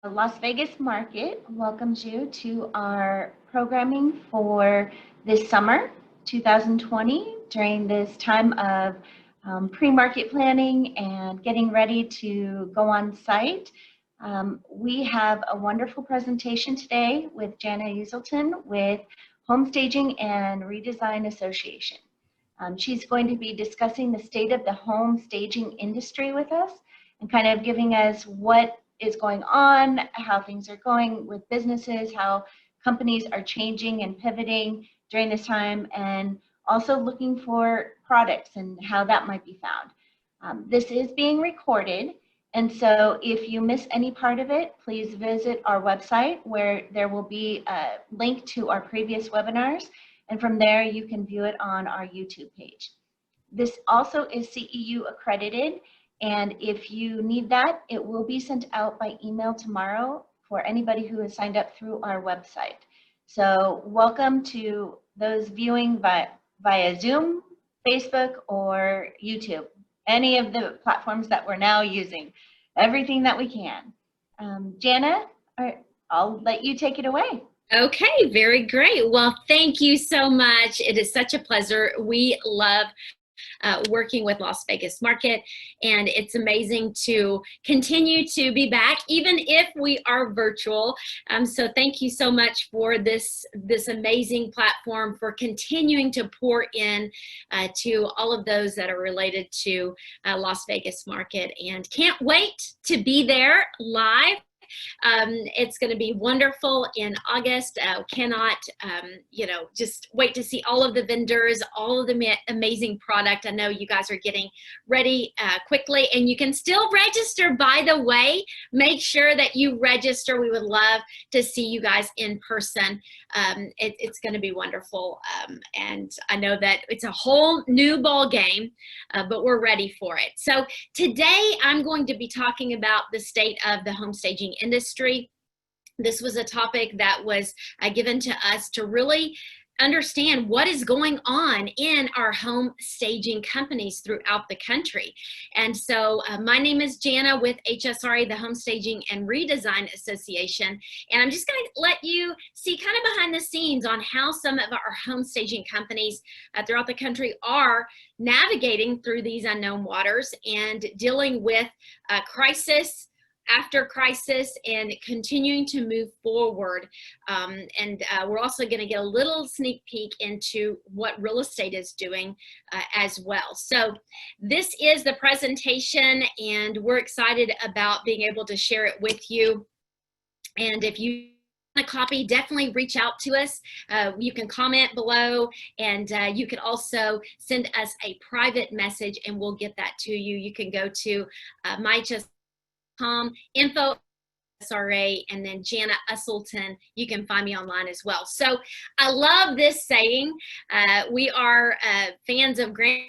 The Las Vegas market welcomes you to our programming for this summer, 2020, during this time of pre-market planning and getting ready to go on site. We have a wonderful presentation today with Jana Uselton with Home Staging and Redesign Association. She's going to be discussing the state of the home staging industry with us and kind of giving us what is going on, how things are going with businesses, how companies are changing and pivoting during this time, and also looking for products and how that might be found. This is being recorded, and so if you miss any part of it, please visit our website where there will be a link to our previous webinars, and from there you can view it on our YouTube page. This also is CEU accredited, and if you need that, it will be sent out by email tomorrow for anybody who has signed up through our website. So welcome to those viewing via Zoom, Facebook, or YouTube, any of the platforms that we're now using, everything that we can. Jana, I'll let you take it away. Okay, very great. Well, thank you so much. It is such a pleasure. We love working with Las Vegas Market, and it's amazing to continue to be back, even if we are virtual. So thank you so much for this amazing platform, for continuing to pour in to all of those that are related to Las Vegas Market, and can't wait to be there live. It's going to be wonderful in August. Cannot, just wait to see all of the vendors, all of the amazing product. I know you guys are getting ready quickly, and you can still register, by the way. Make sure that you register. We would love to see you guys in person. It's going to be wonderful, and I know that it's a whole new ball game, but we're ready for it. So today I'm going to be talking about the state of the home staging industry. This was a topic that was given to us to really understand what is going on in our home staging companies throughout the country. And so my name is Jana with HSRA, the Home Staging and Redesign Association. And I'm just going to let you see kind of behind the scenes on how some of our home staging companies throughout the country are navigating through these unknown waters and dealing with crisis after crisis and continuing to move forward. We're also going to get a little sneak peek into what real estate is doing as well. So this is the presentation, and we're excited about being able to share it with you. And if you want a copy, definitely reach out to us. You can comment below, and you can also send us a private message, and we'll get that to you. You can go to info SRA, and then Jana Uselton. You can find me online as well. So I love this saying. We are fans of Grant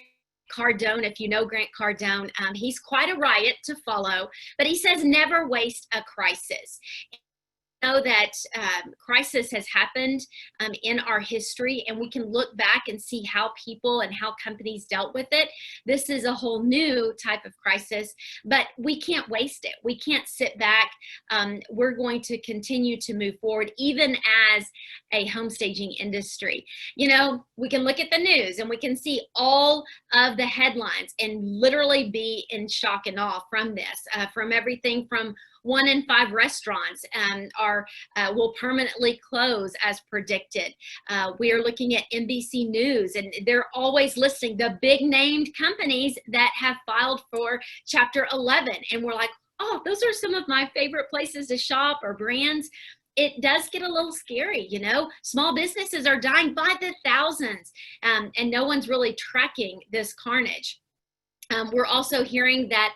Cardone. If you know Grant Cardone, he's quite a riot to follow, but he says never waste a crisis. Know that crisis has happened in our history, and we can look back and see how people and how companies dealt with it. This is a whole new type of crisis, but we can't waste it. We can't sit back. We're going to continue to move forward, even as a home staging industry. You know, we can look at the news and we can see all of the headlines and literally be in shock and awe from this, from everything from 1 in 5 restaurants will permanently close as predicted. We are looking at NBC News, and they're always listing the big named companies that have filed for Chapter 11. And we're like, oh, those are some of my favorite places to shop or brands. It does get a little scary, you know. Small businesses are dying by the thousands, and no one's really tracking this carnage. We're also hearing that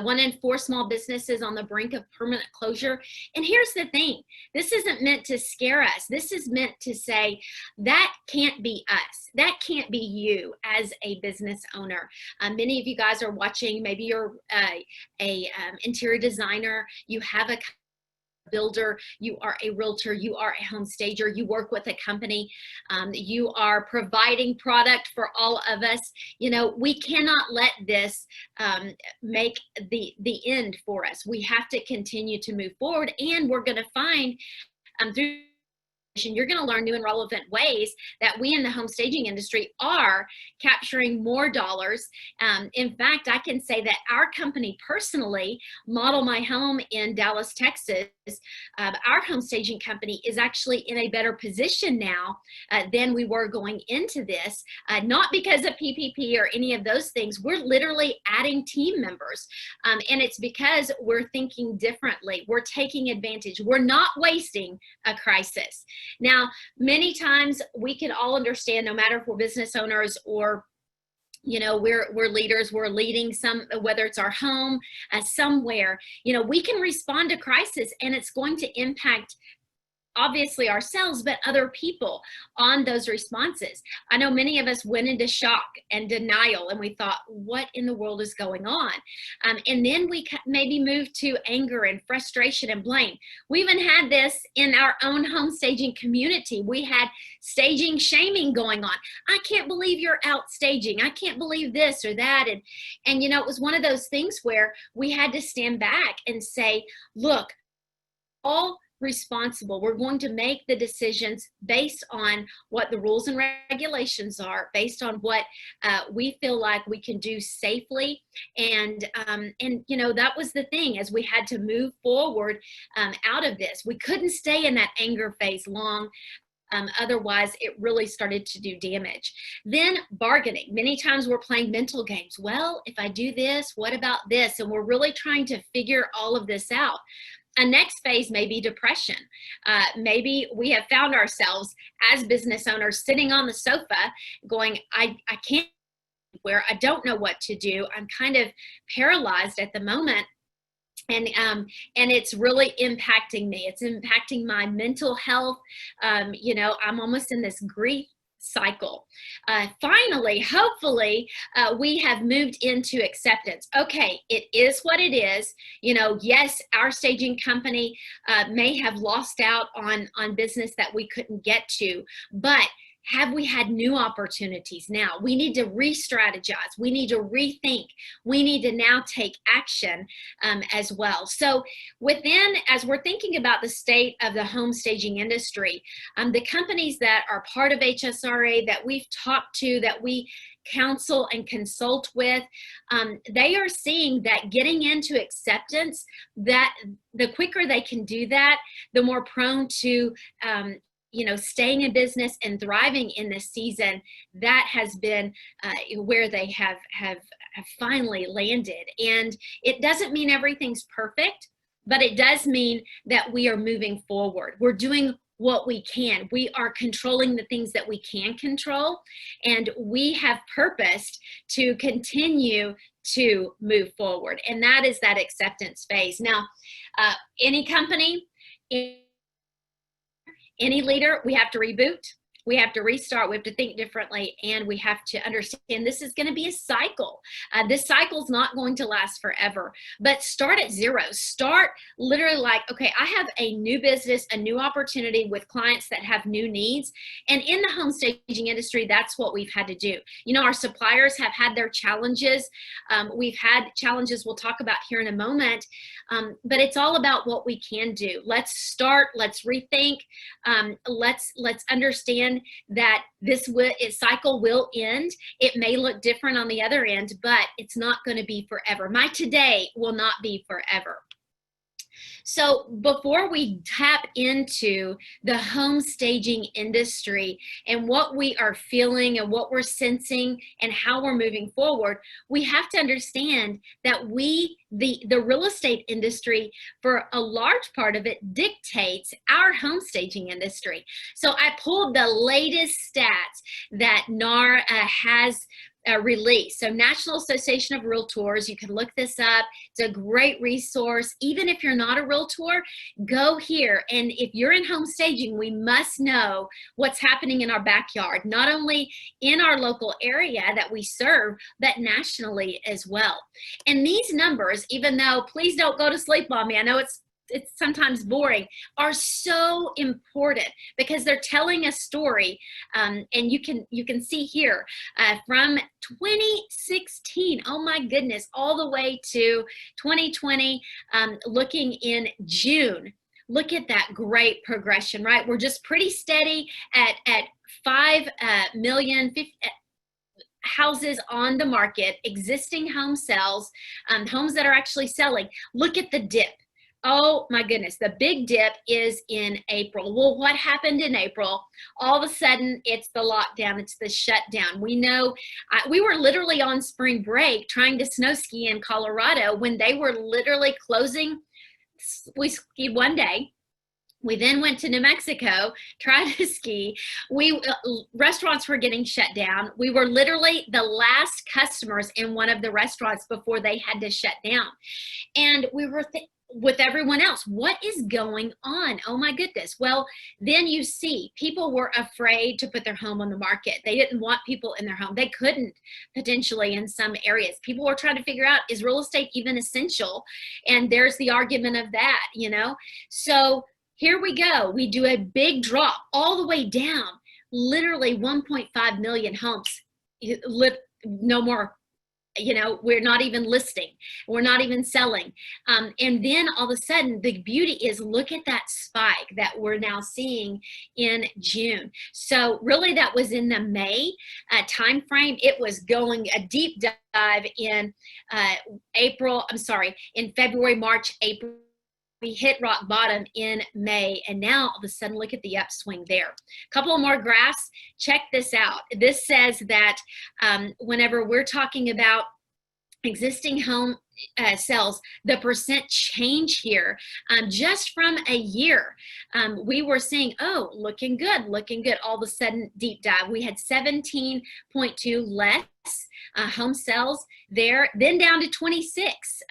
1 in 4 small businesses on the brink of permanent closure. And here's the thing, this isn't meant to scare us. This is meant to say that can't be us. That can't be you as a business owner. Many of you guys are watching, maybe you're a interior designer, you have a builder, you are a realtor, you are a home stager, you work with a company, you are providing product for all of us. You know, we cannot let this make the end for us. We have to continue to move forward, and we're going to find through you're going to learn new and relevant ways that we in the home staging industry are capturing more dollars. In fact, I can say that our company personally, Model My Home in Dallas, Texas, our home staging company is actually in a better position now than we were going into this, not because of PPP or any of those things. We're literally adding team members, and it's because we're thinking differently. We're taking advantage. We're not wasting a crisis. Now, many times we can all understand, no matter if we're business owners or we're leaders, we're leading some, whether it's our home, somewhere, we can respond to crisis, and it's going to impact obviously ourselves, but other people on those responses. I know many of us went into shock and denial, and we thought, what in the world is going on? And then we maybe moved to anger and frustration and blame. We even had this in our own home staging community. We had staging shaming going on. I can't believe you're out staging. I can't believe this or that. And it was one of those things where we had to stand back and say, look, all responsible. We're going to make the decisions based on what the rules and regulations are, based on what we feel like we can do safely. And that was the thing, as we had to move forward out of this. We couldn't stay in that anger phase long. Otherwise, it really started to do damage. Then bargaining. Many times we're playing mental games. Well, if I do this, what about this? And we're really trying to figure all of this out. A next phase may be depression. Maybe we have found ourselves as business owners sitting on the sofa going, I can't, where I don't know what to do. I'm kind of paralyzed at the moment. And it's really impacting me. It's impacting my mental health. I'm almost in this grief cycle. Finally, hopefully, we have moved into acceptance. Okay, it is what it is. Yes, our staging company may have lost out on business that we couldn't get to, but have we had new opportunities now? We need to re-strategize. We need to rethink. We need to now take action as well. So as we're thinking about the state of the home staging industry, the companies that are part of HSRA that we've talked to, that we counsel and consult with, they are seeing that getting into acceptance, that the quicker they can do that, the more prone to staying in business and thriving in this season. That has been where they have finally landed. And it doesn't mean everything's perfect, but it does mean that we are moving forward. We're doing what we can. We are controlling the things that we can control, and we have purposed to continue to move forward. And that is that acceptance phase. Now, any company, any leader, we have to reboot, we have to restart, we have to think differently, and we have to understand this is going to be a cycle. This cycle is not going to last forever, but start at zero. Start literally like, okay, I have a new business, a new opportunity with clients that have new needs. And in the home staging industry, that's what we've had to do. Our suppliers have had their challenges. We've had challenges we'll talk about here in a moment, but it's all about what we can do. Let's start, let's rethink, let's understand that this cycle will end. It may look different on the other end, but it's not going to be forever. My today will not be forever. So before we tap into the home staging industry and what we are feeling and what we're sensing and how we're moving forward, we have to understand that the real estate industry, for a large part of it, dictates our home staging industry. So I pulled the latest stats that NAR has release. So National Association of Realtors, you can look this up. It's a great resource. Even if you're not a realtor, go here. And if you're in home staging, we must know what's happening in our backyard, not only in our local area that we serve, but nationally as well. And these numbers, even though, please don't go to sleep on me, I know it's it's sometimes boring, are so important because they're telling a story. And you can see here from 2016, oh my goodness, all the way to 2020, looking in June. Look at that great progression, right? We're just pretty steady at 5 million houses on the market, existing home sales, homes that are actually selling. Look at the dip. Oh my goodness, the big dip is in April. Well, what happened in April? All of a sudden, it's the lockdown, it's the shutdown. We know we were literally on spring break trying to snow ski in Colorado when they were literally closing. We skied one day. We then went to New Mexico, tried to ski. Restaurants were getting shut down. We were literally the last customers in one of the restaurants before they had to shut down. And we were with everyone else, what is going on? Oh my goodness. Well, then you see people were afraid to put their home on the market. They didn't want people in their home. They couldn't potentially in some areas. People were trying to figure out, is real estate even essential? And there's the argument of that, you know? So here we go. We do a big drop all the way down, literally 1.5 million homes. No more, you know, we're not even listing. We're not even selling. And then all of a sudden, the beauty is look at that spike that we're now seeing in June. So really that was in the May time frame. It was going a deep dive in in February, March, April. We hit rock bottom in May, and now all of a sudden, look at the upswing there. A couple of more graphs. Check this out. This says that whenever we're talking about existing home sales, the percent change here, just from a year, we were seeing, oh, looking good. All of a sudden, deep dive. We had 17.2 less home sales there, then down to 26.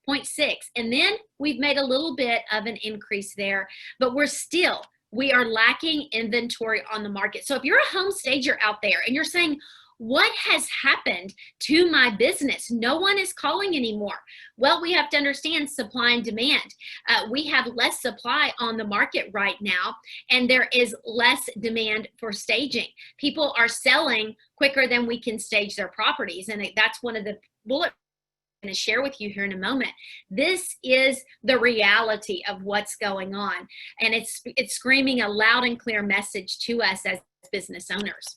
0.6, and then we've made a little bit of an increase there, but we are lacking inventory on the market. So if you're a home stager out there and you're saying, what has happened to my business? No one is calling anymore. Well, we have to understand supply and demand. We have less supply on the market right now, and there is less demand for staging. People are selling quicker than we can stage their properties, and that's one of the bullet going to share with you here in a moment. This is the reality of what's going on, and it's screaming a loud and clear message to us as business owners.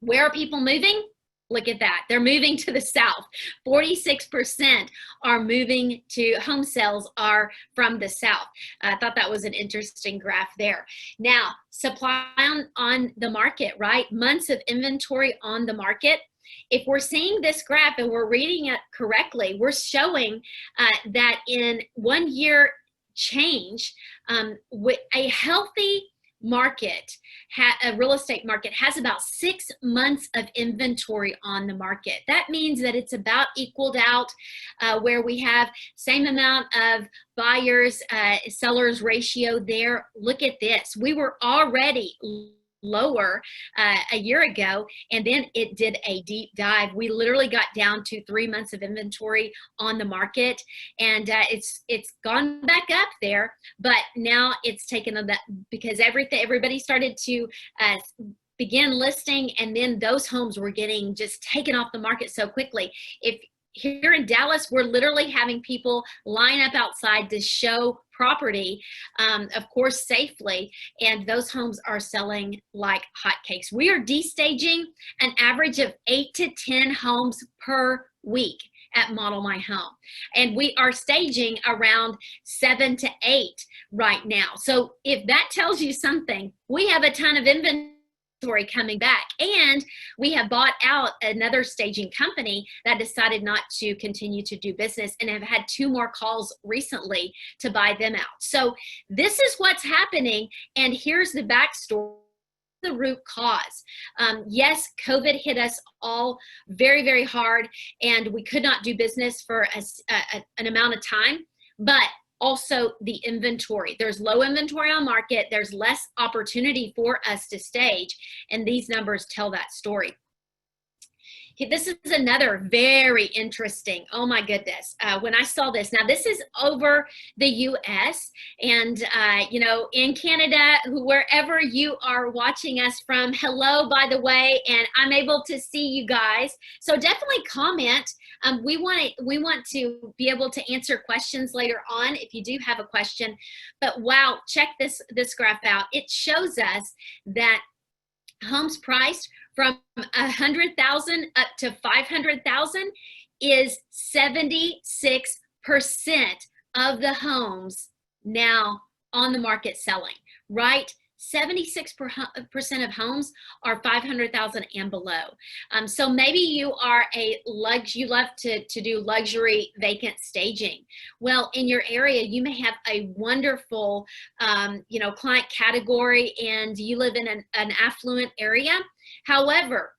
Where are people moving? Look at that. They're moving to the south. 46% are moving to home sales are from the south. I thought that was an interesting graph there. Now, supply on the market, right? Months of inventory on the market. If we're seeing this graph and we're reading it correctly, we're showing that in 1 year change, with a healthy market, a real estate market has about 6 months of inventory on the market. That means that it's about equaled out, where we have same amount of buyers, sellers ratio there. Look at this. We were already lower a year ago, and then it did a deep dive. We literally got down to 3 months of inventory on the market, and it's gone back up there, but now it's taken a because everybody started to begin listing, and then those homes were getting just taken off the market so quickly. If here in Dallas, we're literally having people line up outside to show property, of course, safely, and those homes are selling like hotcakes. We are destaging an average of 8 to 10 homes per week at Model My Home, and we are staging around 7 to 8 right now. So if that tells you something, we have a ton of inventory coming back, and we have bought out another staging company that decided not to continue to do business, and have had 2 more calls recently to buy them out. So this is what's happening, and here's the backstory, the root cause. Yes, COVID hit us all very, very hard, and we could not do business for an amount of time, but also the inventory. There's low inventory on market. There's less opportunity for us to stage, and these numbers tell that story. Okay, this is another very interesting. Oh my goodness. When I saw this, now this is over the US and, you know, in Canada, wherever you are watching us from, hello, by the way, and I'm able to see you guys. So definitely comment. We want to be able to answer questions later on if you do have a question. But wow, check this graph out. It shows us that homes priced from 100,000 up to 500,000 is 76% of the homes now on the market selling, right? 76% of homes are 500,000 and below. So maybe you are you love to do luxury vacant staging. Well, in your area, you may have a wonderful, you know, client category and you live in an affluent area. However,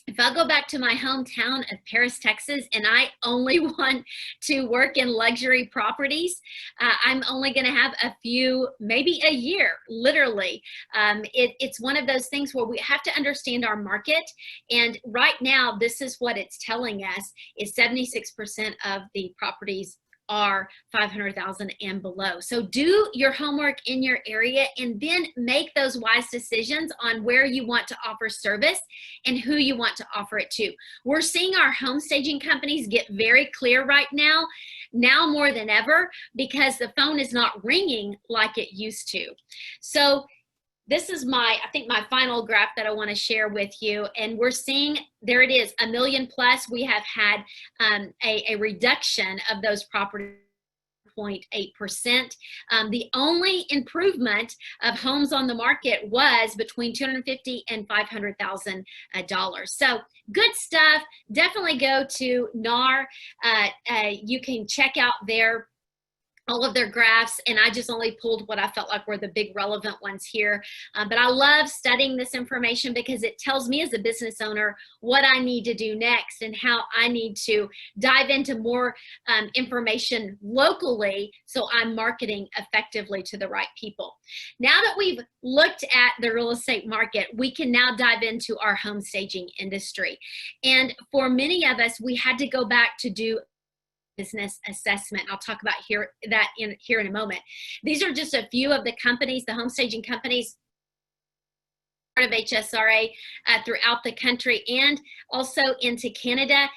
if I go back to my hometown of Paris, Texas, and I only want to work in luxury properties, I'm only going to have a few, maybe a year, literally. It's one of those things where we have to understand our market. And right now, this is what it's telling us is 76% of the properties are 500,000 and below. So do your homework in your area and then make those wise decisions on where you want to offer service and who you want to offer it to. We're seeing our home staging companies get very clear right now more than ever, because the phone is not ringing like it used to. So this is I think my final graph that I want to share with you. And we're seeing, there it is, 1 million plus. We have had a reduction of those properties, 0.8%. The only improvement of homes on the market was between $250,000 and $500,000. So good stuff. Definitely go to NAR. You can check out all of their graphs, and I just only pulled what I felt like were the big relevant ones here. But I love studying this information because it tells me as a business owner what I need to do next and how I need to dive into more information locally so I'm marketing effectively to the right people. Now that we've looked at the real estate market, we can now dive into our home staging industry. And for many of us, we had to go back to do business assessment. I'll talk about here in a moment. These are just a few of the companies, the home staging companies, part of HSRA throughout the country and also into Canada,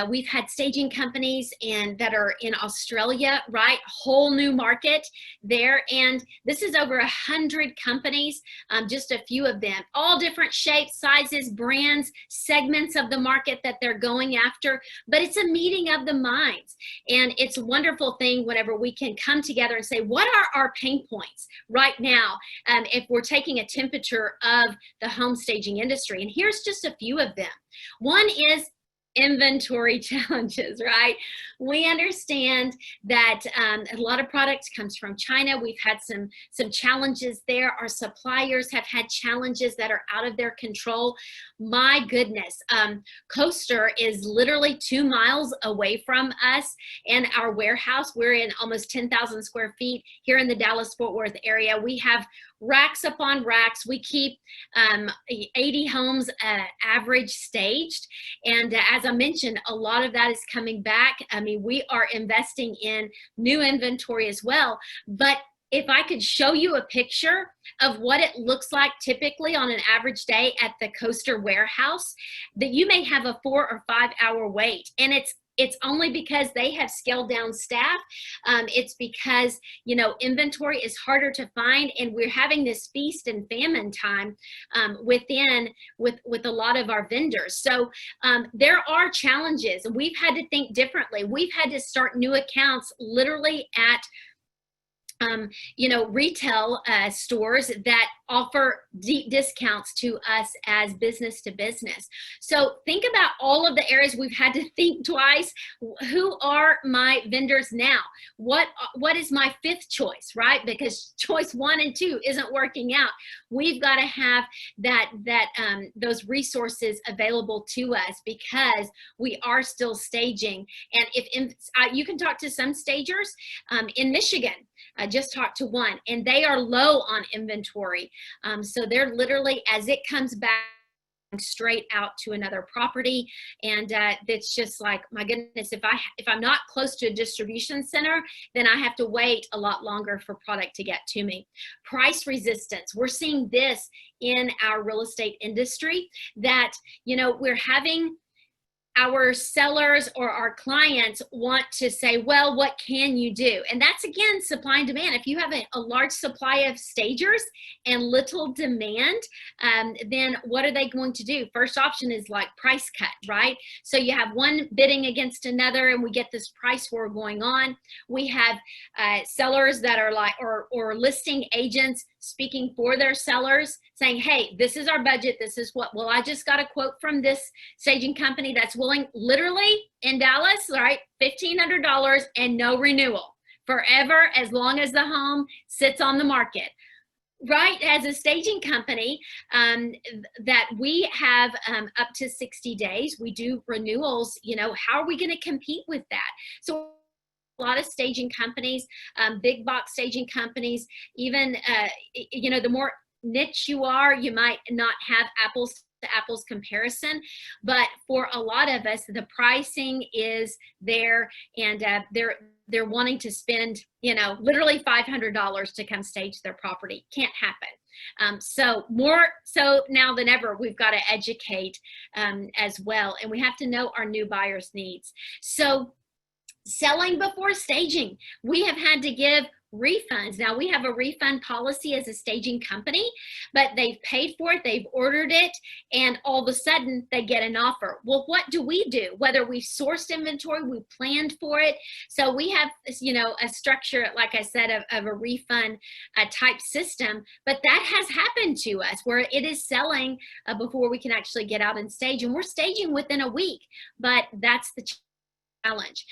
we've had staging companies that are in Australia, right? Whole new market there. And this is over 100 companies, just a few of them, all different shapes, sizes, brands, segments of the market that they're going after. But it's a meeting of the minds. And it's a wonderful thing whenever we can come together and say, what are our pain points right now? If we're taking a temperature of the home staging industry. And here's just a few of them. One is inventory challenges, right? We understand that a lot of products comes from China. We've had some challenges there. Our suppliers have had challenges that are out of their control. My goodness, Coaster is literally 2 miles away from us and our warehouse. We're in almost 10,000 square feet here in the Dallas-Fort Worth area. We have racks upon racks. We keep 80 homes average staged. And as I mentioned, a lot of that is coming back. I mean, we are investing in new inventory as well. But if I could show you a picture of what it looks like typically on an average day at the Coaster warehouse, that you may have a 4 or 5 hour wait. And it's only because they have scaled down staff. It's because, you know, inventory is harder to find, and we're having this feast and famine time with a lot of our vendors. So there are challenges, and we've had to think differently. We've had to start new accounts literally at retail stores that offer deep discounts to us as business to business. So think about all of the areas we've had to think twice. Who are my vendors now? What is my fifth choice, right? Because choice 1 and 2 isn't working out. We've got to have those resources available to us because we are still staging. And you can talk to some stagers in Michigan. I just talked to one, and they are low on inventory. So they're literally, as it comes back, straight out to another property. And it's just like, my goodness, if I'm not close to a distribution center, then I have to wait a lot longer for product to get to me. Price resistance. We're seeing this in our real estate industry, that, you know, we're having our sellers or our clients want to say, well, what can you do? And that's, again, supply and demand. If you have a large supply of stagers and little demand, then what are they going to do? First option is like price cut, right? So you have one bidding against another, and we get this price war going on. We have sellers that are like, or listing agents speaking for their sellers, saying, hey, this is our budget. This is what, well, I just got a quote from this staging company that's willing, literally in Dallas, right, $1,500 and no renewal forever, as long as the home sits on the market. Right, as a staging company, that we have up to 60 days, we do renewals. You know, how are we going to compete with that? So a lot of staging companies, big box staging companies, even, you know, the more niche you are, you might not have apples to apples comparison, but for a lot of us, the pricing is there, and they're wanting to spend, you know, literally $500 to come stage their property. Can't happen. So more so now than ever, we've got to educate as well, and we have to know our new buyers' needs. So selling before staging, we have had to give refunds. Now, we have a refund policy as a staging company, but they've paid for it, they've ordered it, and all of a sudden they get an offer. Well, what do? Whether we sourced inventory, we planned for it. So we have, you know, a structure, like I said, of a refund type system, but that has happened to us where it is selling before we can actually get out and stage, and we're staging within a week, but that's the challenge.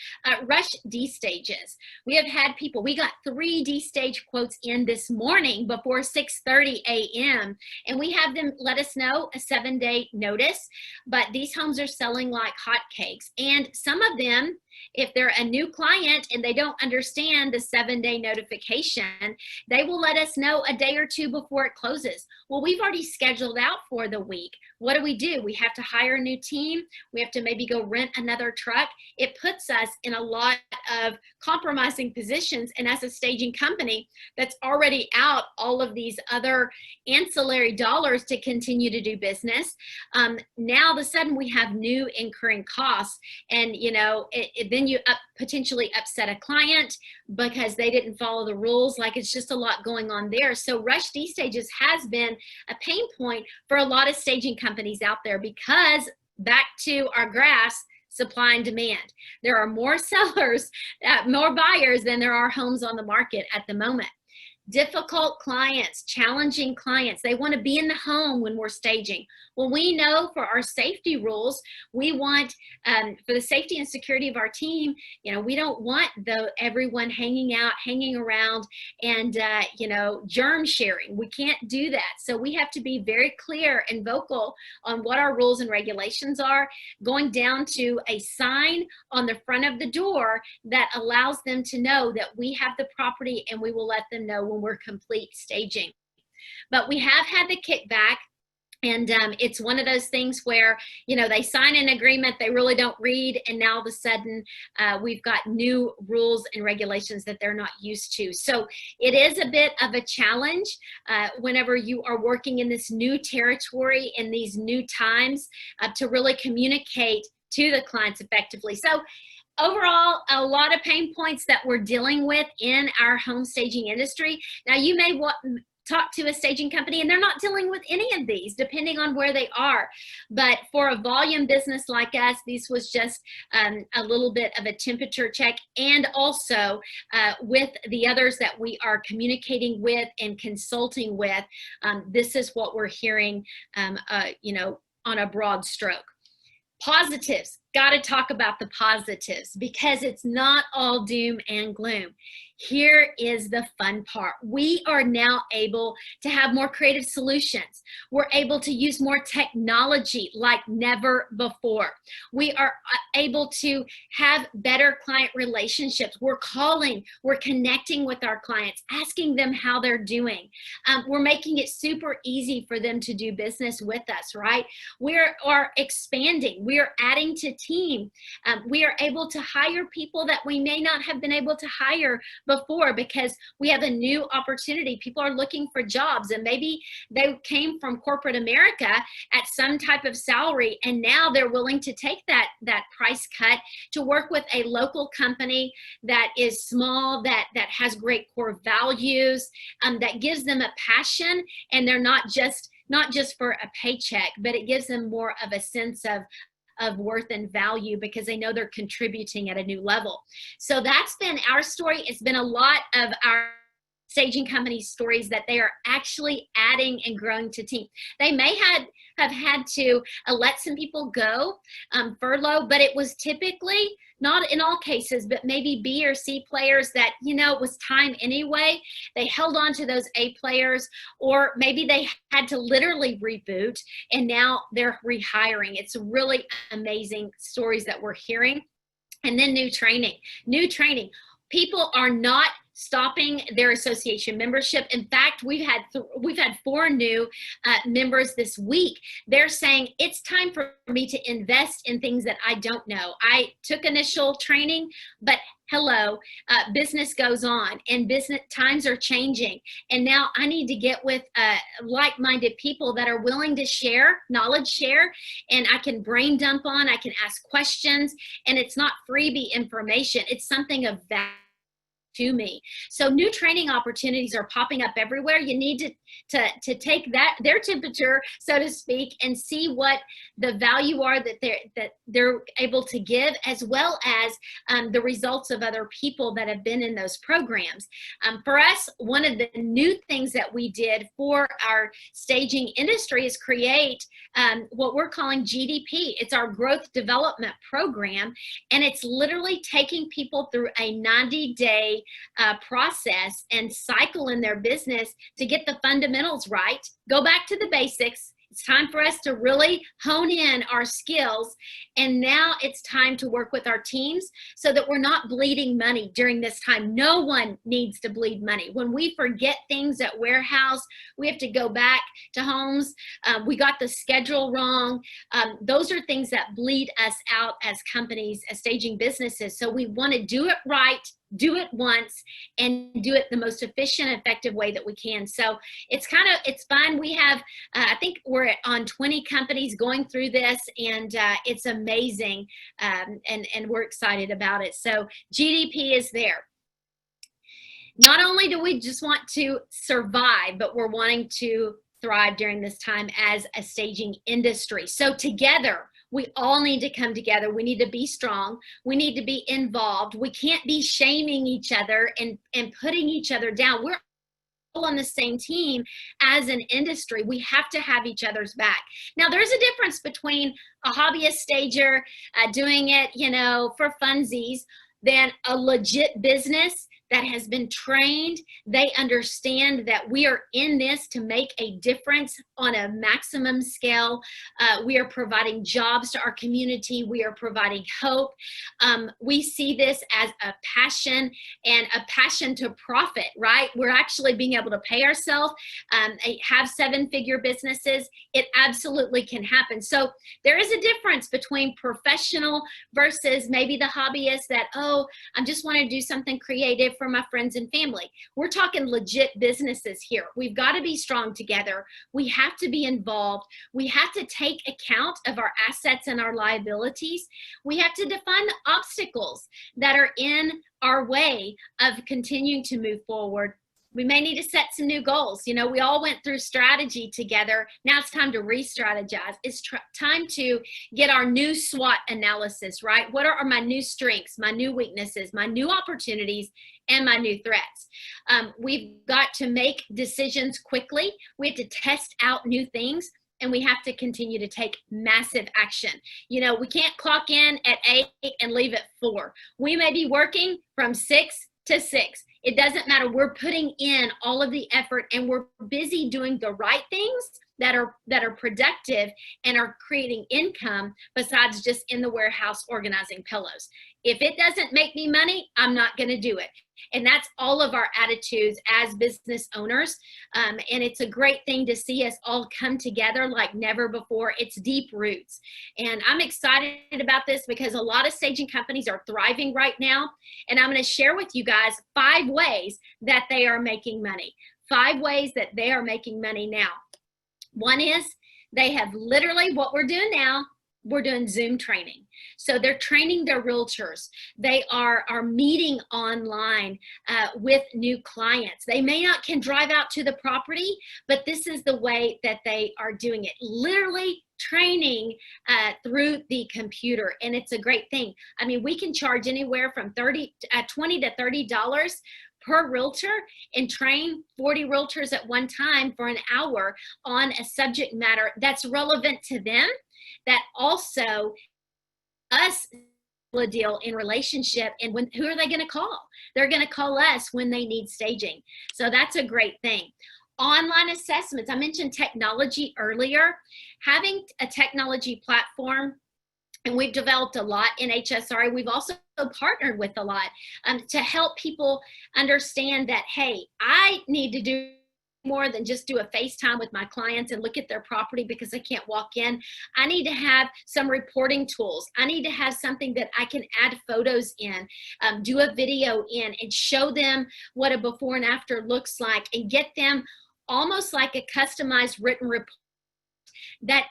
Rush D-stages. We have had people, we got 3 D-stage quotes in this morning before 6:30 a.m. and we have them let us know a 7-day notice, but these homes are selling like hotcakes. And some of them, if they're a new client and they don't understand the 7-day notification, they will let us know a day or two before it closes. Well, we've already scheduled out for the week. What do? We have to hire a new team. We have to maybe go rent another truck. It puts us in a lot of compromising positions. And as a staging company that's already out all of these other ancillary dollars to continue to do business, now all of a sudden we have new incurring costs. And, you know, then you potentially upset a client because they didn't follow the rules. Like, it's just a lot going on there. So rush D-stages has been a pain point for a lot of staging companies out there, because back to our graphs, supply and demand. There are more sellers, more buyers than there are homes on the market at the moment. Difficult clients, challenging clients, they want to be in the home when we're staging. Well, we know for our safety rules, we want, for the safety and security of our team, you know, we don't want everyone hanging out, hanging around, and, you know, germ sharing. We can't do that. So we have to be very clear and vocal on what our rules and regulations are, going down to a sign on the front of the door that allows them to know that we have the property, and we will let them know when we're complete staging. But we have had the kickback. And it's one of those things where, you know, they sign an agreement, they really don't read, and now all of a sudden we've got new rules and regulations that they're not used to. So it is a bit of a challenge whenever you are working in this new territory in these new times to really communicate to the clients effectively. So overall, a lot of pain points that we're dealing with in our home staging industry. Now, you may talk to a staging company and they're not dealing with any of these, depending on where they are. But for a volume business like us, this was just a little bit of a temperature check. And also with the others that we are communicating with and consulting with, this is what we're hearing, you know, on a broad stroke. Positives. got to talk about the positives because it's not all doom and gloom. Here is the fun part. We are now able to have more creative solutions. We're able to use more technology like never before. We are able to have better client relationships. We're calling, we're connecting with our clients, asking them how they're doing. We're making it super easy for them to do business with us, right? We are expanding. We are adding to team. We are able to hire people that we may not have been able to hire before because we have a new opportunity. People are looking for jobs, and maybe they came from corporate America at some type of salary, and now they're willing to take that price cut to work with a local company that is small, that has great core values, that gives them a passion, and they're not just for a paycheck, but it gives them more of a sense of worth and value because they know they're contributing at a new level. So that's been our story. It's been a lot of our staging company stories that they are actually adding and growing to team. They may have had to let some people go, furlough, but it was typically, not in all cases, but maybe B or C players that, it was time anyway. They held on to those A players, or maybe they had to literally reboot and now they're rehiring. It's really amazing stories that we're hearing. And then new training. People are not stopping their association membership. In fact, we've had 4 new members this week. They're saying it's time for me to invest in things that I don't know. I took initial training, but hello, business goes on and business times are changing. And now I need to get with like-minded people that are willing to knowledge share, and I can brain dump on, I can ask questions, and it's not freebie information. It's something of value to me. So new training opportunities are popping up everywhere. You need to take their temperature, so to speak, and see what the value are that they're able to give, as well as the results of other people that have been in those programs. For us, one of the new things that we did for our staging industry is create what we're calling GDP. It's our growth development program, and it's literally taking people through a 90-day process and cycle in their business to get the fundamentals right. Go back to the basics. It's time for us to really hone in our skills. And now it's time to work with our teams so that we're not bleeding money during this time. No one needs to bleed money. When we forget things at warehouse, we have to go back to homes. We got the schedule wrong. Those are things that bleed us out as companies, as staging businesses. So we want to do it right, do it once, and do it the most efficient, effective way that we can. So it's fun. We have, I think we're on 20 companies going through this, and it's amazing. And we're excited about it. So GDP is there. Not only do we just want to survive, but we're wanting to thrive during this time as a staging industry. So together, we all need to come together. We need to be strong. We need to be involved. We can't be shaming each other and putting each other down. We're all on the same team as an industry. We have to have each other's back. Now, there's a difference between a hobbyist stager doing it, for funsies, than a legit business that has been trained. They understand that we are in this to make a difference on a maximum scale. We are providing jobs to our community. We are providing hope. We see this as a passion, and a passion to profit, right? We're actually being able to pay ourselves, have 7-figure businesses. It absolutely can happen. So there is a difference between professional versus maybe the hobbyist that, I just want to do something creative for my friends and family. We're talking legit businesses here. We've got to be strong together. We have to be involved. We have to take account of our assets and our liabilities. We have to define the obstacles that are in our way of continuing to move forward. We may need to set some new goals. We all went through strategy together. Now it's time to re-strategize. It's time to get our new SWOT analysis, right? What are my new strengths, my new weaknesses, my new opportunities, and my new threats? We've got to make decisions quickly. We have to test out new things. and we have to continue to take massive action. You know, we can't clock in at 8 and leave at 4. We may be working from 6 to 6. It doesn't matter. We're putting in all of the effort, and we're busy doing the right things that are productive and are creating income besides just in the warehouse organizing pillows. If it doesn't make me money, I'm not going to do it. And that's all of our attitudes as business owners. And it's a great thing to see us all come together like never before. It's deep roots. And I'm excited about this because a lot of staging companies are thriving right now. And I'm going to share with you guys 5 ways that they are making money. 5 ways that they are making money now. One is they have literally, what we're doing now, we're doing Zoom training. So they're training their realtors. They are meeting online with new clients. They may not can drive out to the property, but this is the way that they are doing it. Literally training through the computer, and it's a great thing. I mean, we can charge anywhere from $20 to $30 per realtor and train 40 realtors at one time for an hour on a subject matter that's relevant to them, that also us a deal in relationship. And who are they going to call? They're going to call us when they need staging. So that's a great thing. Online assessments. I mentioned technology earlier. Having a technology platform, and we've developed a lot in HSRA. We've also partnered with a lot to help people understand that, hey, I need to do more than just do a FaceTime with my clients and look at their property because I can't walk in. I need to have some reporting tools. I need to have something that I can add photos in, do a video in, and show them what a before and after looks like, and get them almost like a customized written report that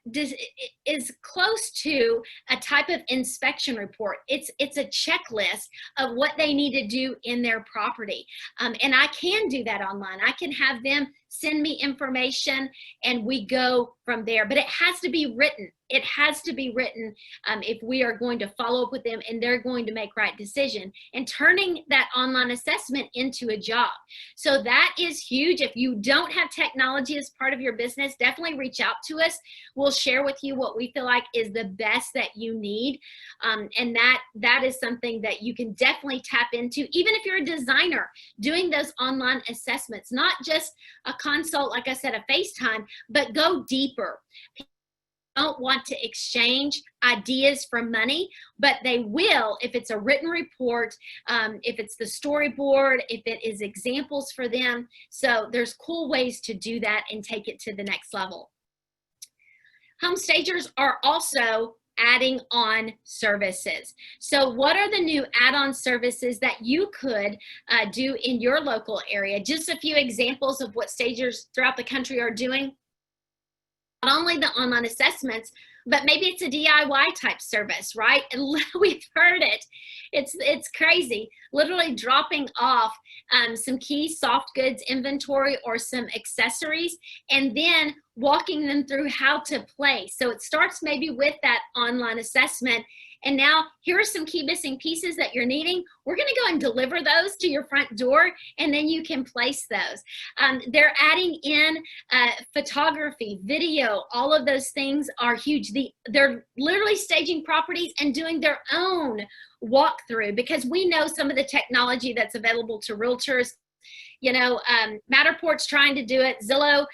is close to a type of inspection report. It's a checklist of what they need to do in their property. And I can do that online. I can have them send me information and we go from there. But it has to be written. It has to be written if we are going to follow up with them and they're going to make right decision, and turning that online assessment into a job. So that is huge. If you don't have technology as part of your business, definitely reach out to us. We'll share with you what we feel like is the best that you need. And that is something that you can definitely tap into, even if you're a designer, doing those online assessments, not just a consult, like I said, a FaceTime, but go deeper. Don't want to exchange ideas for money, but they will if it's a written report, if it's the storyboard, if it is examples for them. So there's cool ways to do that and take it to the next level. Home stagers are also adding on services. So what are the new add-on services that you could do in your local area? Just a few examples of what stagers throughout the country are doing. Not only the online assessments, but maybe it's a DIY type service, right? And we've heard it. It's crazy. Literally dropping off some key soft goods inventory or some accessories, and then walking them through how to place. So it starts maybe with that online assessment. And now here are some key missing pieces that you're needing. We're going to go and deliver those to your front door, and then you can place those. They're adding in photography, video. All of those things are huge. They're literally staging properties and doing their own walkthrough, because we know some of the technology that's available to realtors. You know, Matterport's trying to do it. Zillow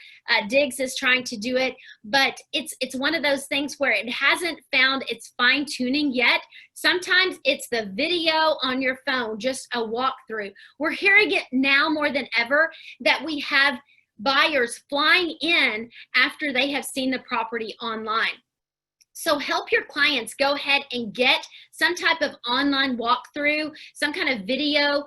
Diggs is trying to do it, but it's one of those things where it hasn't found its fine tuning yet. Sometimes it's the video on your phone, just a walkthrough. We're hearing it now more than ever that we have buyers flying in after they have seen the property online. So help your clients go ahead and get some type of online walkthrough, some kind of video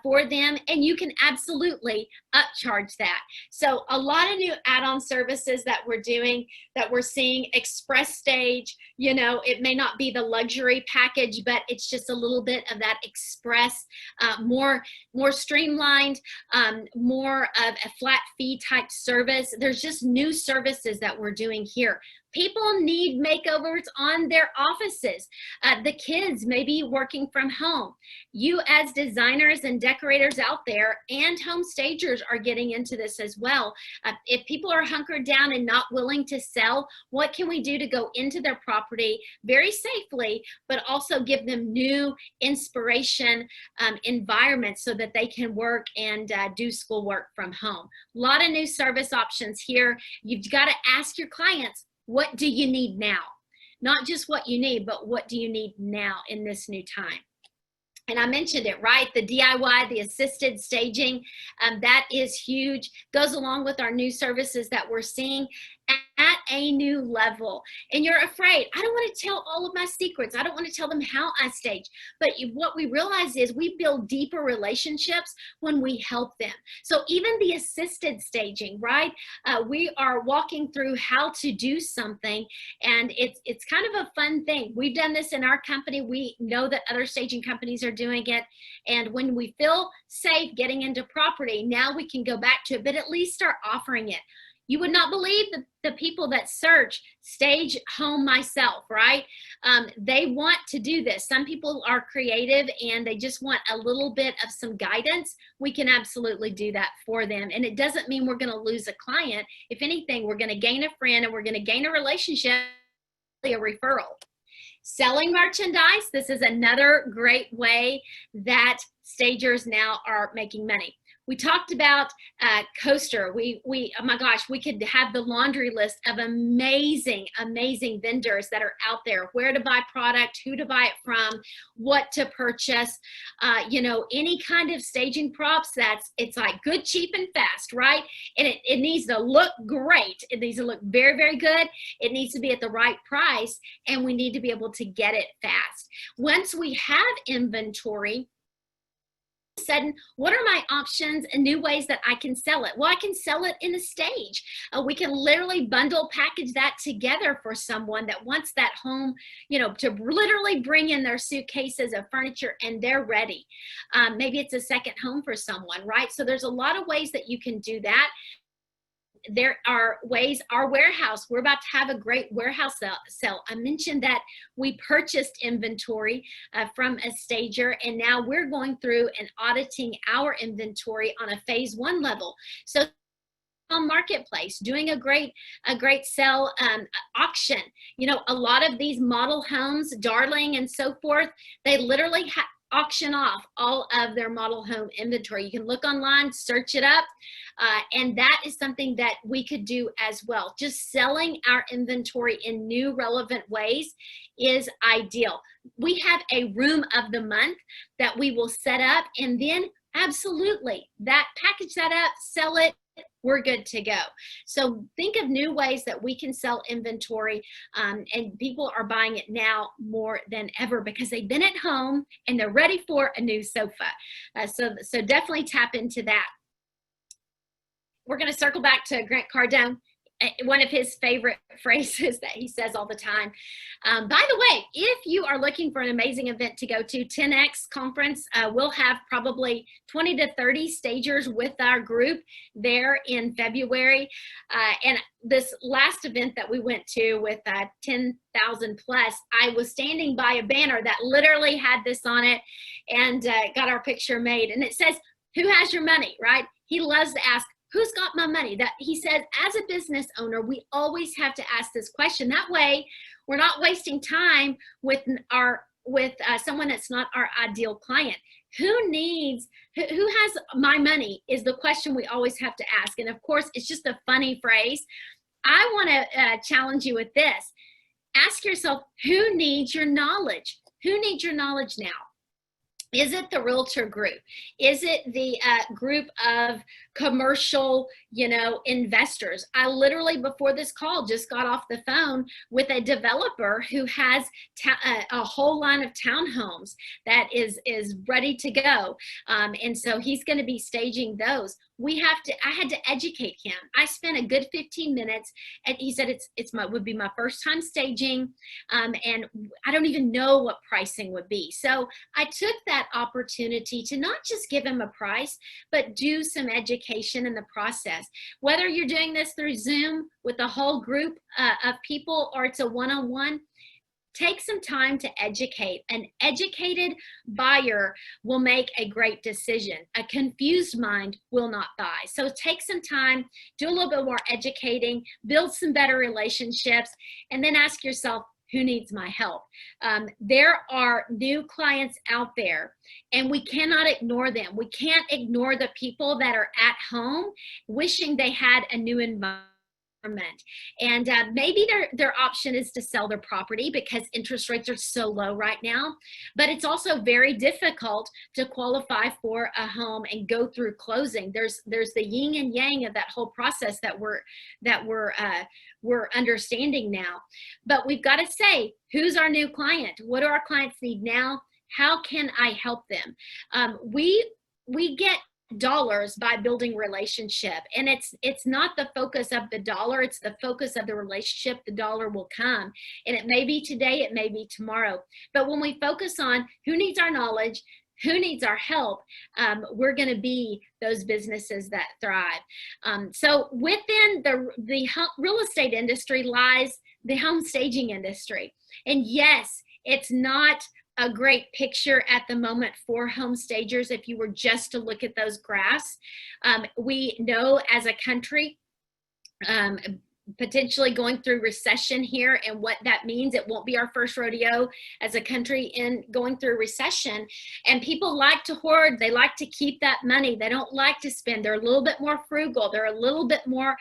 for them, and you can absolutely upcharge that. So a lot of new add-on services that we're doing, that we're seeing. Express Stage, you know, it may not be the luxury package, but it's just a little bit of that express, more streamlined, more of a flat fee type service. There's just new services that we're doing here. People need makeovers on their offices. The kids may be working from home. You as designers and decorators out there and home stagers are getting into this as well. If people are hunkered down and not willing to sell, what can we do to go into their property very safely, but also give them new inspiration environments so that they can work and do schoolwork from home? A lot of new service options here. You've got to ask your clients, what do you need now? Not just what you need, but what do you need now in this new time? And I mentioned it, right? The DIY, the assisted staging, that is huge. Goes along with our new services that we're seeing at a new level. And you're afraid, I don't want to tell all of my secrets. I don't want to tell them how I stage. But what we realize is we build deeper relationships when we help them. So even the assisted staging, right? We are walking through how to do something, and it's kind of a fun thing. We've done this in our company. We know that other staging companies are doing it. And when we feel safe getting into property, now we can go back to it, but at least start offering it. You would not believe the people that search stage home myself, right? They want to do this. Some people are creative and they just want a little bit of some guidance. We can absolutely do that for them. And it doesn't mean we're going to lose a client. If anything, we're going to gain a friend and we're going to gain a relationship, a referral. Selling merchandise. This is another great way that stagers now are making money. We talked about Coaster. Oh my gosh, we could have the laundry list of amazing, amazing vendors that are out there. Where to buy product, who to buy it from, what to purchase. You know, any kind of staging props. It's like good, cheap, and fast, right? And it needs to look great. It needs to look very, very good. It needs to be at the right price, and we need to be able to get it fast. Once we have inventory, sudden, what are my options and new ways that I can sell it? Well, I can sell it in a stage. We can literally bundle package that together for someone that wants that home, you know, to literally bring in their suitcases of furniture and they're ready. Maybe it's a second home for someone, right? So there's a lot of ways that you can do that. There are ways, our warehouse, we're about to have a great warehouse sale. I mentioned that we purchased inventory from a stager, and now we're going through and auditing our inventory on a phase 1 level. So on marketplace, doing a great sale auction. You know, a lot of these model homes, Darling and so forth, they literally auction off all of their model home inventory. You can look online, search it up, and that is something that we could do as well. Just selling our inventory in new relevant ways is ideal. We have a room of the month that we will set up, and then absolutely that package that up, sell it, we're good to go. So think of new ways that we can sell inventory, and people are buying it now more than ever because they've been at home and they're ready for a new sofa. So definitely tap into that. We're going to circle back to Grant Cardone. One of his favorite phrases that he says all the time. By the way, if you are looking for an amazing event to go to, 10X conference, we'll have probably 20 to 30 stagers with our group there in February. And this last event that we went to with 10,000 plus, I was standing by a banner that literally had this on it and got our picture made. And it says, who has your money, right? He loves to ask, who's got my money? That he says, as a business owner, we always have to ask this question. That way, we're not wasting time with someone that's not our ideal client. Who has my money is the question we always have to ask. And of course, it's just a funny phrase. I want to challenge you with this. Ask yourself, who needs your knowledge? Who needs your knowledge now? Is it the realtor group? Is it the group of commercial, investors? I literally before this call just got off the phone with a developer who has a whole line of townhomes that is ready to go. And so he's going to be staging those. I had to educate him. I spent a good 15 minutes, and he said would be my first time staging, and I don't even know what pricing would be. So I took that opportunity to not just give him a price, but do some education in the process. Whether you're doing this through Zoom with a whole group of people, or it's a one-on-one, take some time to educate. An educated buyer will make a great decision. A confused mind will not buy. So take some time, do a little bit more educating, build some better relationships, and then ask yourself, who needs my help? There are new clients out there, and we cannot ignore them. We can't ignore the people that are at home wishing they had a new environment. And maybe their option is to sell their property because interest rates are so low right now. But it's also very difficult to qualify for a home and go through closing. There's the yin and yang of that whole process that we're understanding now. But we've got to say, who's our new client? What do our clients need now? How can I help them? We get dollars by building relationship, and it's not the focus of the dollar, it's the focus of the relationship. The dollar will come, and it may be today, it may be tomorrow, but when we focus on who needs our knowledge, who needs our help, we're going to be those businesses that thrive. So within the real estate industry lies the home staging industry, and yes, it's not a great picture at the moment for home stagers if you were just to look at those graphs. We know as a country, potentially going through recession here, and what that means. It won't be our first rodeo as a country in going through recession, and people like to hoard. They like to keep that money. They don't like to spend. They're a little bit more frugal. They're a little bit more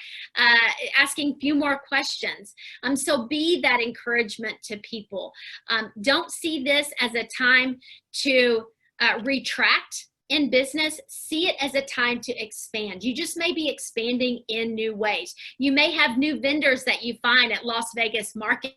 asking a few more questions. So be that encouragement to people. Don't see this as a time to retract in business. See it as a time to expand. You just may be expanding in new ways. You may have new vendors that you find at Las Vegas Market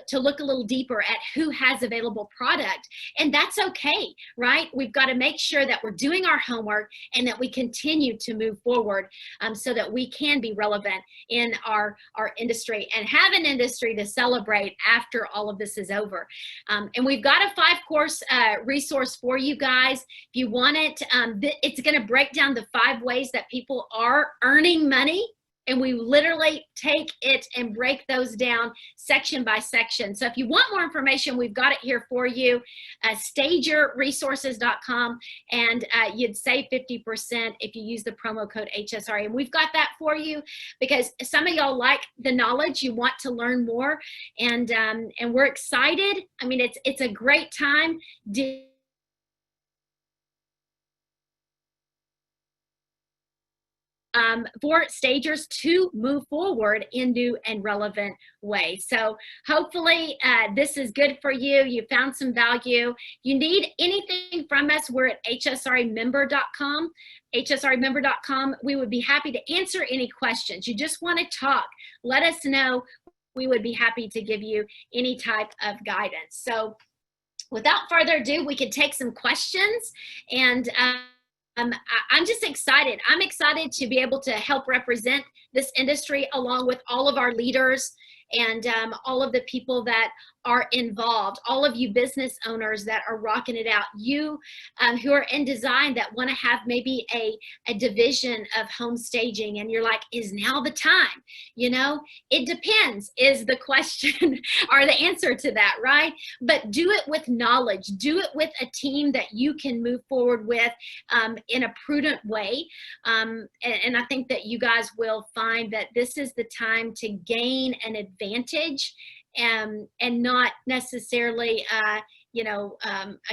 to look a little deeper at who has available product. And that's okay, right? We've got to make sure that we're doing our homework and that we continue to move forward so that we can be relevant in our industry and have an industry to celebrate after all of this is over. And we've got a 5-course resource for you guys. If you want it, it's going to break down the 5 ways that people are earning money. And we literally take it and break those down section by section. So if you want more information, we've got it here for you, stagerresources.com, and you'd save 50% if you use the promo code HSRA. And we've got that for you because some of y'all like the knowledge, you want to learn more, and we're excited. I mean, it's a great time. For stagers to move forward in new and relevant ways. So hopefully this is good for you. You found some value. You need anything from us, we're at hsramember.com. hsramember.com. We would be happy to answer any questions. You just want to talk, let us know. We would be happy to give you any type of guidance. So without further ado, we could take some questions, and I'm just excited. I'm excited to be able to help represent this industry along with all of our leaders and all of the people that are involved, all of you business owners that are rocking it out, you who are in design that want to have maybe a division of home staging, and you're like, is now the time? You know, it depends is the question or the answer to that, right? But do it with knowledge, do it with a team that you can move forward with in a prudent way. And I think that you guys will find that this is the time to gain an advantage and not necessarily,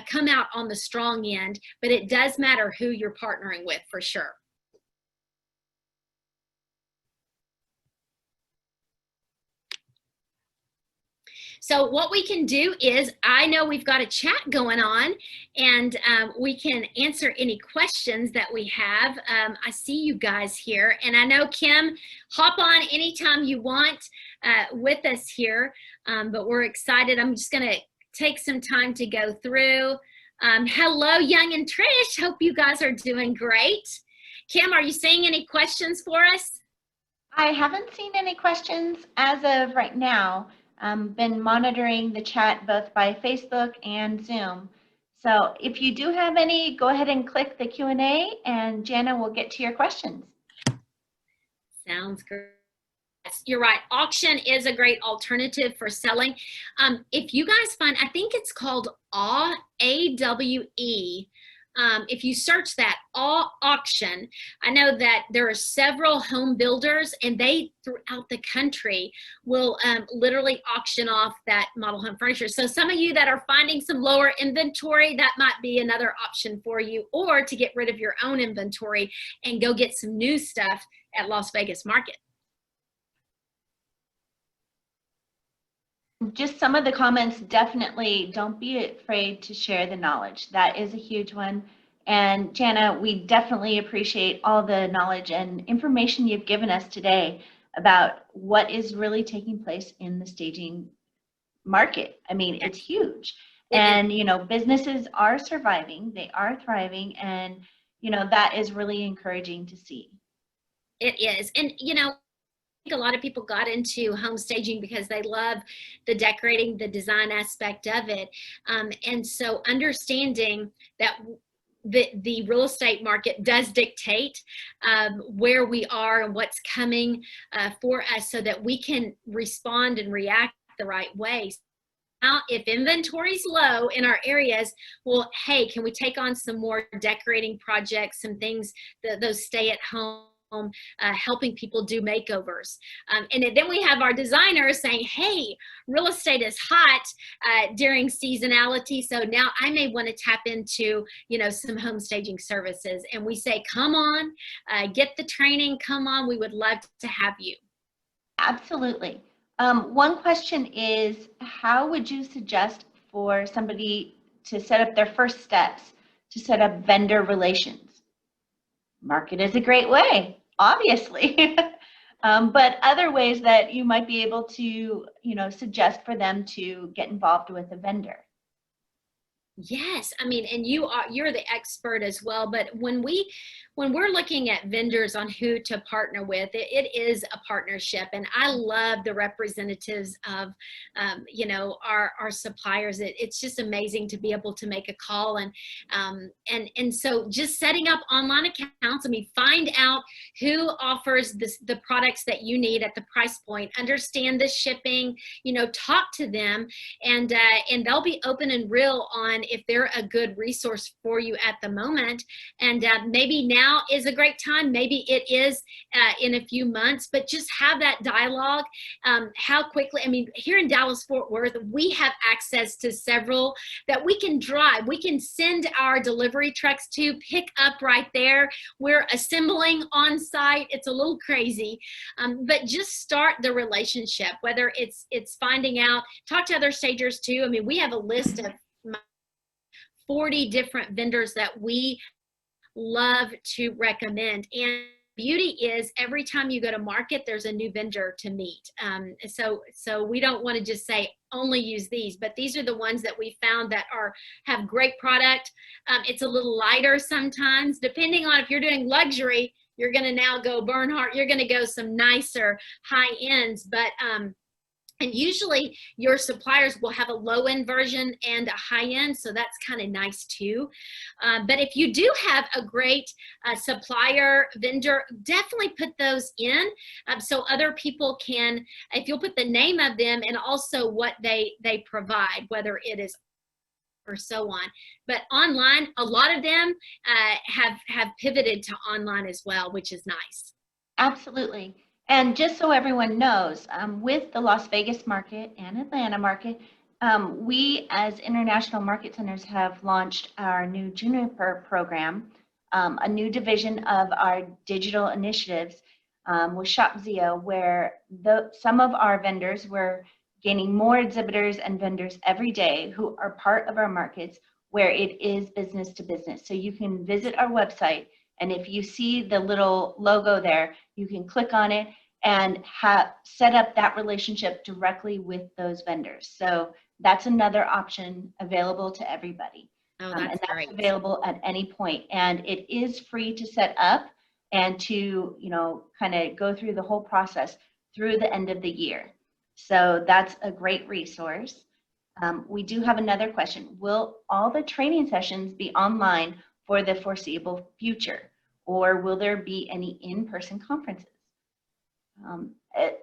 come out on the strong end, but it does matter who you're partnering with for sure. So what we can do is, I know we've got a chat going on, and we can answer any questions that we have. I see you guys here, and I know Kim, hop on anytime you want with us here, but we're excited. I'm just gonna take some time to go through. Hello, Young and Trish. Hope you guys are doing great. Kim, are you seeing any questions for us? I haven't seen any questions as of right now. Been monitoring the chat both by Facebook and Zoom. So if you do have any, go ahead and click the Q&A and Jana will get to your questions. Sounds great. Yes, you're right. Auction is a great alternative for selling. If you guys find, I think it's called AWE, A-W-E. If you search that, auction, I know that there are several home builders and they throughout the country will literally auction off that model home furniture. So some of you that are finding some lower inventory, that might be another option for you, or to get rid of your own inventory and go get some new stuff at Las Vegas Market. Just some of the comments, definitely don't be afraid to share the knowledge. That is a huge one. And Jana, we definitely appreciate all the knowledge and information you've given us today about what is really taking place in the staging market. I mean, it's huge. And, you know, businesses are surviving, they are thriving, and, you know, that is really encouraging to see. It is. And, you know, a lot of people got into home staging because they love the decorating, the design aspect of it. And so understanding that the real estate market does dictate where we are and what's coming for us so that we can respond and react the right way. Now, if inventory's low in our areas, well, hey, can we take on some more decorating projects, some things, those stay at home, helping people do makeovers. And then we have our designers saying, hey, real estate is hot during seasonality, so now I may want to tap into, you know, some home staging services. And we say, come on, get the training, come on, we would love to have you. Absolutely. One question is, how would you suggest for somebody to set up their first steps to set up vendor relations? Market is a great way, obviously, but other ways that you might be able to, you know, suggest for them to get involved with a vendor. Yes, I mean, and you're the expert as well, but when we're looking at vendors on who to partner with, it is a partnership. And I love the representatives of you know, our suppliers. It's just amazing to be able to make a call, and so just setting up online accounts. I mean, find out who offers the products that you need at the price point, understand the shipping, you know, talk to them, and they'll be open and real on if they're a good resource for you at the moment. And maybe now is a great time, maybe it is in a few months, but just have that dialogue. How quickly, I mean, here in Dallas-Fort Worth, we have access to several that we can drive. We can send our delivery trucks to pick up right there. We're assembling on site. It's a little crazy, but just start the relationship, whether it's finding out, talk to other stagers too. I mean, we have a list of 40 different vendors that we love to recommend. And beauty is every time you go to market, there's a new vendor to meet. So we don't want to just say only use these, but these are the ones that we found that have great product. It's a little lighter sometimes, depending on if you're doing luxury, you're going to now go Bernhardt, you're going to go some nicer high ends, but and usually your suppliers will have a low end version and a high end, so that's kind of nice too. But if you do have a great supplier, vendor, definitely put those in so other people can, if you'll put the name of them and also what they provide, whether it is or so on. But online, a lot of them have pivoted to online as well, which is nice. Absolutely. And just so everyone knows, with the Las Vegas market and Atlanta market, we as International Market Centers have launched our new Juniper program, a new division of our digital initiatives with ShopZio, where some of our vendors, we're gaining more exhibitors and vendors every day who are part of our markets where it is business to business. So you can visit our website, and if you see the little logo there, you can click on it and set up that relationship directly with those vendors. So that's another option available to everybody. Oh, And that's that's great. available at any point. And it is free to set up and to, kind of go through the whole process through the end of the year. So that's a great resource. We do have another question. Will all the training sessions be online for the foreseeable future, or will there be any in-person conferences?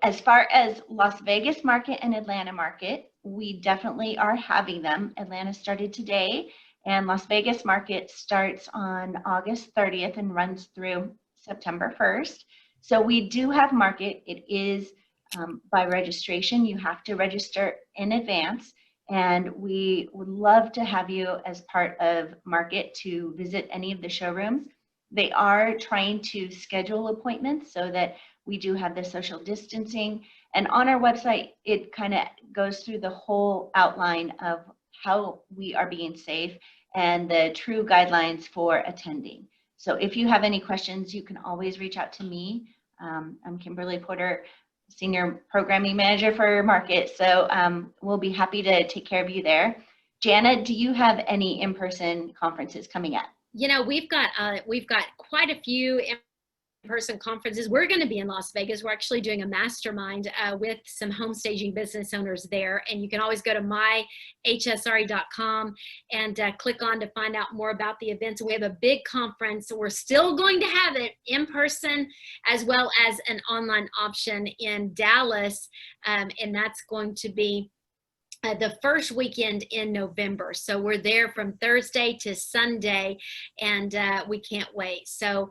As far as Las Vegas market and Atlanta market, we definitely are having them. Atlanta started today, and Las Vegas market starts on August 30th and runs through September 1st. So we do have market. It is by registration. You have to register in advance, and we would love to have you as part of market to visit any of the showrooms. They are trying to schedule appointments so that we do have the social distancing. And on our website, it kind of goes through the whole outline of how we are being safe and the true guidelines for attending. So if you have any questions, you can always reach out to me. I'm Kimberly Porter, Senior Programming Manager for Market. So we'll be happy to take care of you there. Jana, do you have any in-person conferences coming up? We've got quite a few in-person conferences. We're going to be in Las Vegas. We're actually doing a mastermind with some home staging business owners there. And you can always go to myhsre.com and click on to find out more about the events. We have a big conference. So we're still going to have it in person as well as an online option in Dallas. And that's going to be the first weekend in November. So we're there from Thursday to Sunday, and we can't wait. So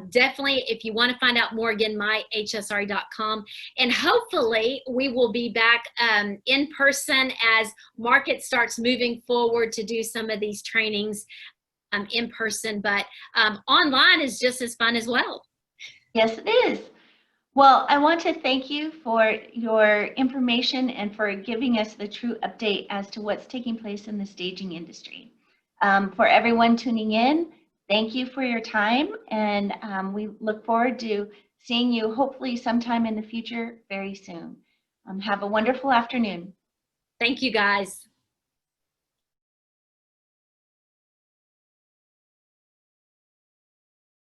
definitely, if you want to find out more, again, myhsre.com. And hopefully we will be back in person as market starts moving forward to do some of these trainings in person. But online is just as fun as well. Yes, it is. Well, I want to thank you for your information and for giving us the true update as to what's taking place in the staging industry. For everyone tuning in, thank you for your time, and we look forward to seeing you hopefully sometime in the future very soon. Have a wonderful afternoon. Thank you, guys.